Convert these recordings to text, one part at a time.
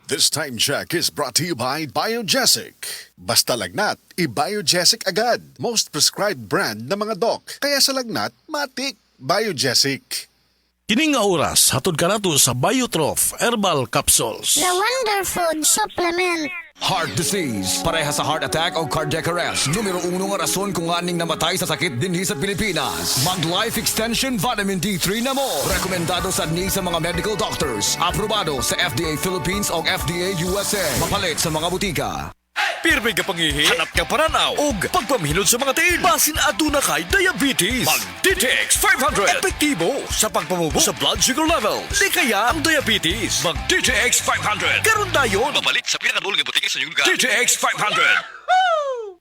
This time check is brought to you by Biogesic. Basta lagnat, i-Biogesic agad. Most prescribed brand ng mga doc. Kaya sa lagnat, matik. Biogesic. Kining nga oras, hatod ka nato sa Biotrof Herbal Capsules. The Wonder Food Supplement. Heart disease, pareha sa heart attack o cardiac arrest. Numero 1 nga rason kung aning namatay sa sakit dinhi sa Pilipinas. Mag Life Extension Vitamin D3 na mo. Rekomendado sa ni sa mga medical doctors. Aprobado sa FDA Philippines o FDA USA. Mapalit sa mga butika. Pirmi ka pangihi, hanap ka paranaw, ug pagpamilod sa mga tiin. Basin aduna kay diabetes. Mag DTX 500. Epektibo sa pagpamubo sa blood sugar level. Di kaya ang diabetes. Mag DTX 500. Karon dayon. Babalik sa pinakadulong butika sa inyong lugar. DTX 500.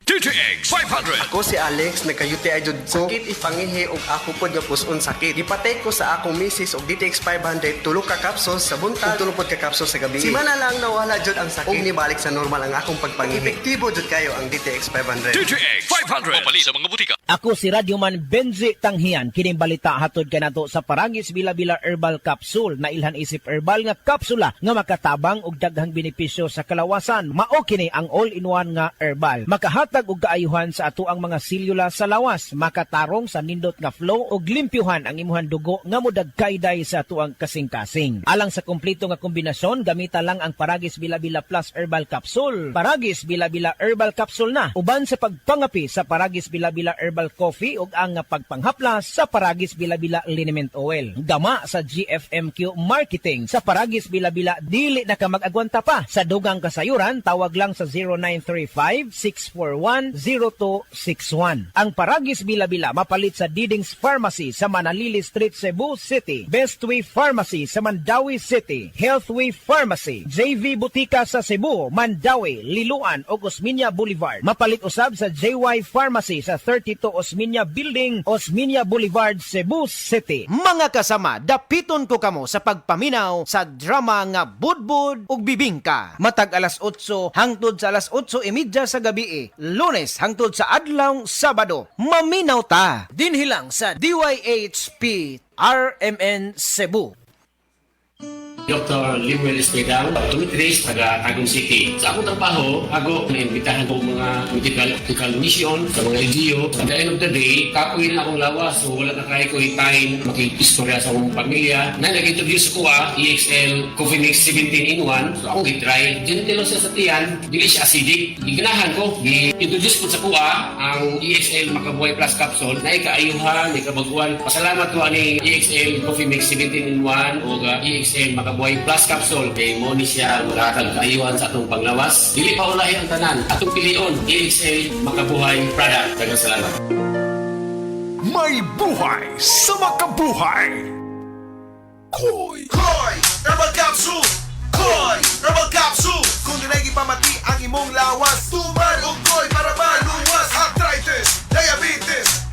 DTX 500. Ako si Alex, nagka-UTI jud ko. Sakit ipangihi og ako pod nga puson sakit. Ipatay ko sa akong misis og DTX 500 tulo ka capsules sa buntag, tulo pod ka capsules sa gabi. Si mana lang nawala jud ang sakit. Og nibalik sa normal ang akong pagpangihi. Epektibo jud kayo ang DTX 500. DTX 500. Babalik sa mga butika. Ako si Radyoman Benzi Tanghian. Kining balita hatod ka nato sa Paragis Bila-Bila Herbal Capsule na ilhan isip herbal nga kapsula nga makatabang og daghang benepisyo sa kalawasan. Mao kini ang all-in-one nga herbal. Makahatag og kaayuhan sa ato ang mga selula sa lawas, makatarong sa nindot nga flow og limpyuhan ang imuhang dugo nga modagkayday sa ato ang kasing-kasing. Alang sa kumpleto nga kombinasyon, gamita lang ang Paragis Bila-Bila Plus Herbal Capsule. Paragis Bila-Bila Herbal Capsule na uban sa pagpangapi sa Paragis Bila-Bila Herbal Coffee ug ang pagpanghaplas sa Paragis Bila-Bila Liniment Oil. Dama sa GFMQ Marketing sa Paragis Bila-Bila dili na ka mag-agwanta pa. Sa dugang kasayuran, tawag lang sa 0935-641-0261. Ang Paragis Bila-Bila mapalit sa Diding's Pharmacy sa Manalili Street, Cebu City. Bestway Pharmacy sa Mandawi City. Healthway Pharmacy, JV Butika sa Cebu, Mandawi, Liloan ug Osmeña Boulevard. Mapalit usab sa JY Pharmacy sa 32 Osmeña Building, Osmeña Boulevard, Cebu City. Mga kasama, dapiton ko kamo sa pagpaminaw sa drama nga Budbud ug Bibingka. Matag alas 8 hangtod sa alas 8:30 sa gabi, Lunes hangtod sa adlaw Sabado. Maminaw ta dinhi lang sa DYHP RMN Cebu. Dr. Limuel Espedal, tumitris taga Tagum City. Sa akong trabaho, ako naimbitahan ko mga medical mission sa mga LGU. At the end of the day, kapoy na akong lawas. So wala na kaya ko time makipistorya sa akong pamilya. Na nag-introduce ko EXL Coffee Mix 17 in 1. So akong gitry. Gentle siya sa tiyan, dili siya acidic. Giganahan ko, i-introduce ko sa kuha ang EXL Makabuhay Plus Capsule na ikaayuhan, ikabaguan. Pasalamat ko ani EXL Coffee Mix 17 in 1 o EXL Makabuhay Plus Capsule kay mo ni siya magatag kaayuhan sa atong panglawas. Dili pa ulahi ang tanan. Atong pilion, EXL Makabuhay product. Daghang salamat. May buhay sa makabuhay. Koy Herbal Capsule. Koy Herbal Capsule. Kung dinay pamati ang imong lawas, tuman og koy para maluwas arthritis, diabetes,